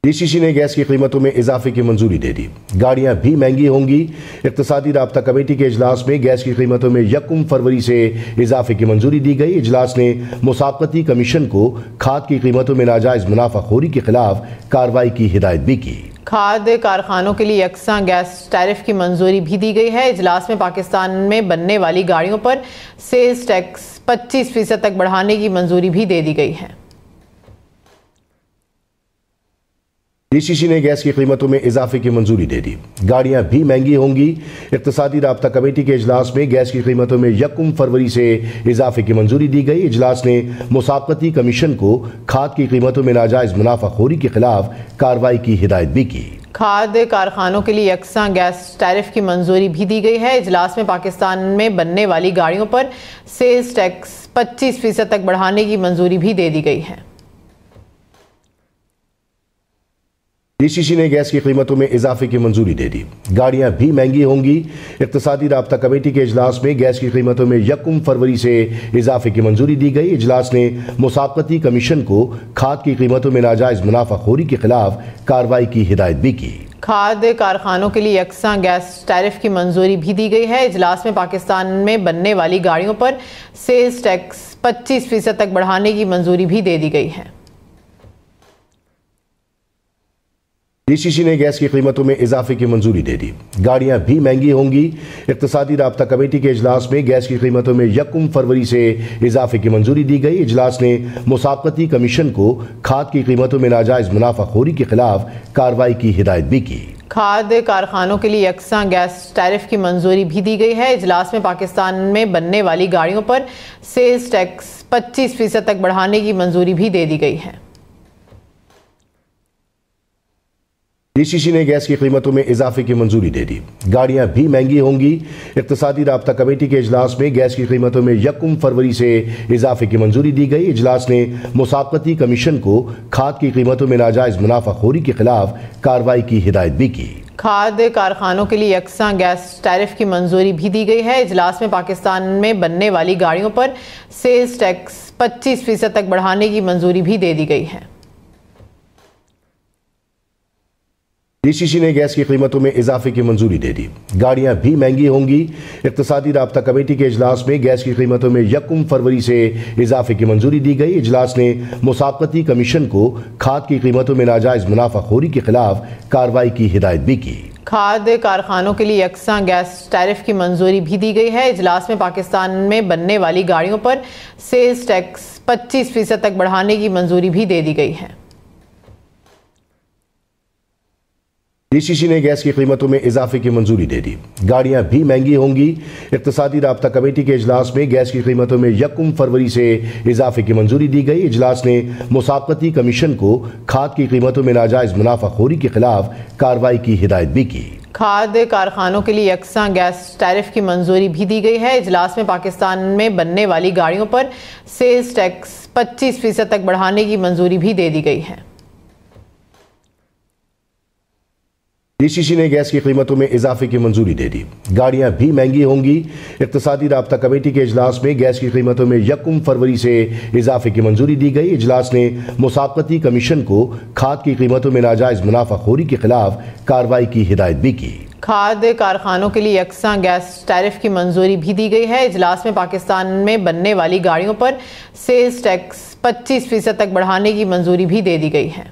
DCC ने gas की कीमतों में इजाफे की मंजूरी दे दी। गाड़ियां भी महंगी होंगी। इक्तिसादी राब्ता कमेटी के इजलास में गैस की कीमतों में 1 फरवरी से इजाफे की मंजूरी दी गई। इजलास ने मुसाबकती कमीशन को खाद की कीमतों में नाजायज मुनाफाखोरी के खिलाफ कार्रवाई की हिदायत भी की। खाद कारखानों के लिए यकसा गैस टैरिफ की मंजूरी भी दी गई है। इजलास में पाकिस्तान में बनने वाली गाड़ियों पर सेल्स टैक्स 25% तक बढ़ाने की मंजूरी भी दे दी गई है। डीसीसी ने गैस की कीमतों में इजाफे की मंजूरी दे दी। गाड़ियां भी महंगी होंगी। इक्तिसादी राब्ता कमेटी के इजलास में गैस की कीमतों में 1 फरवरी से इजाफे की मंजूरी दी गई। इजलास ने मुसाबकती कमीशन को खाद की कीमतों में नाजायज मुनाफाखोरी के खिलाफ कार्रवाई की हिदायत भी की। खाद कारखानों के लिए यकसा गैस टैरिफ की मंजूरी भी दी गई है। इजलास में पाकिस्तान में बनने वाली गाड़ियों पर सेल्स टैक्स 25% तक बढ़ाने की मंजूरी भी दे दी गई है। डीसीसी ने गैस की कीमतों में इजाफे की मंजूरी दे दी। गाड़ियां भी महंगी होंगी। इक्तिसादी राब्ता कमेटी के इजलास में गैस की कीमतों में 1 फरवरी से इजाफे की मंजूरी दी गई। इजलास ने मुसाबकती कमीशन को खाद की कीमतों में नाजायज मुनाफाखोरी के खिलाफ कार्रवाई की हिदायत भी की। खाद कारखानों के लिए यकसा गैस टैरिफ की मंजूरी भी दी गई है। इजलास में पाकिस्तान में बनने वाली गाड़ियों पर सेल्स टैक्स 25% तक बढ़ाने की मंजूरी भी दे दी गई है। डीसीसी ने गैस की कीमतों में इजाफे की मंजूरी दे दी। गाड़ियां भी महंगी होंगी। इक्तिसादी राब्ता कमेटी के इजलास में गैस की कीमतों में 1 फरवरी से इजाफे की मंजूरी दी गई। इजलास ने मुसाबकती कमीशन को खाद की कीमतों में नाजायज मुनाफाखोरी के खिलाफ कार्रवाई की हिदायत भी की। खाद कारखानों के लिए यकसा गैस टैरिफ की मंजूरी भी दी गई है। इजलास में पाकिस्तान में बनने वाली गाड़ियों पर सेल्स टैक्स 25% तक बढ़ाने की मंजूरी भी दे दी गई है। डीसीसी ने गैस की कीमतों में इजाफे की मंजूरी दे दी। गाड़ियां भी महंगी होंगी। इक्तिसादी राब्ता कमेटी के इजलास में गैस की कीमतों में 1 फरवरी से इजाफे की मंजूरी दी गई। इजलास ने मुसाबकती कमीशन को खाद की कीमतों में नाजायज मुनाफाखोरी के खिलाफ कार्रवाई की हिदायत भी की। खाद कारखानों के लिए यकसा गैस टैरिफ की मंजूरी भी दी गई है। इजलास में पाकिस्तान में बनने वाली गाड़ियों पर सेल्स टैक्स 25% तक बढ़ाने की मंजूरी भी दे दी गई है। डीसीसी ने गैस की कीमतों में इजाफे की मंजूरी दे दी। गाड़ियां भी महंगी होंगी। इक्तिसादी राब्ता कमेटी के इजलास में गैस की कीमतों में 1 फरवरी से इजाफे की मंजूरी दी गई। इजलास ने मुसाबकती कमीशन को खाद की कीमतों में नाजायज मुनाफाखोरी के खिलाफ कार्रवाई की हिदायत भी की। खाद कारखानों के लिए यकसा गैस टैरिफ की मंजूरी भी दी गई है। इजलास में पाकिस्तान में बनने वाली गाड़ियों पर सेल्स टैक्स 25% तक बढ़ाने की मंजूरी भी दे दी गई है। डीसीसी ने गैस की कीमतों में इजाफे की मंजूरी दे दी। गाड़ियां भी महंगी होंगी। इक्तिसादी राब्ता कमेटी के इजलास में गैस की कीमतों में 1 फरवरी से इजाफे की मंजूरी दी गई। इजलास ने मुसाबकती कमीशन को खाद की कीमतों में नाजायज मुनाफाखोरी के खिलाफ कार्रवाई की हिदायत भी की। खाद कारखानों के लिए यकसा गैस टैरिफ की मंजूरी भी दी गई है। इजलास में पाकिस्तान में बनने वाली गाड़ियों पर सेल्स टैक्स 25% तक बढ़ाने की मंजूरी भी दे दी गई है। डीसीसी ने गैस की कीमतों में इजाफे की मंजूरी दे दी। गाड़ियां भी महंगी होंगी। इक्तिसादी राब्ता कमेटी के इजलास में गैस की कीमतों में 1 फरवरी से इजाफे की मंजूरी दी गई। इजलास ने मुसाबकती कमीशन को खाद की कीमतों में नाजायज मुनाफाखोरी के खिलाफ कार्रवाई की हिदायत भी की। खाद कारखानों के लिए यकसा गैस टैरिफ की मंजूरी भी दी गई है। इजलास में पाकिस्तान में बनने वाली गाड़ियों पर सेल्स टैक्स 25% तक बढ़ाने की मंजूरी भी दे दी गई है।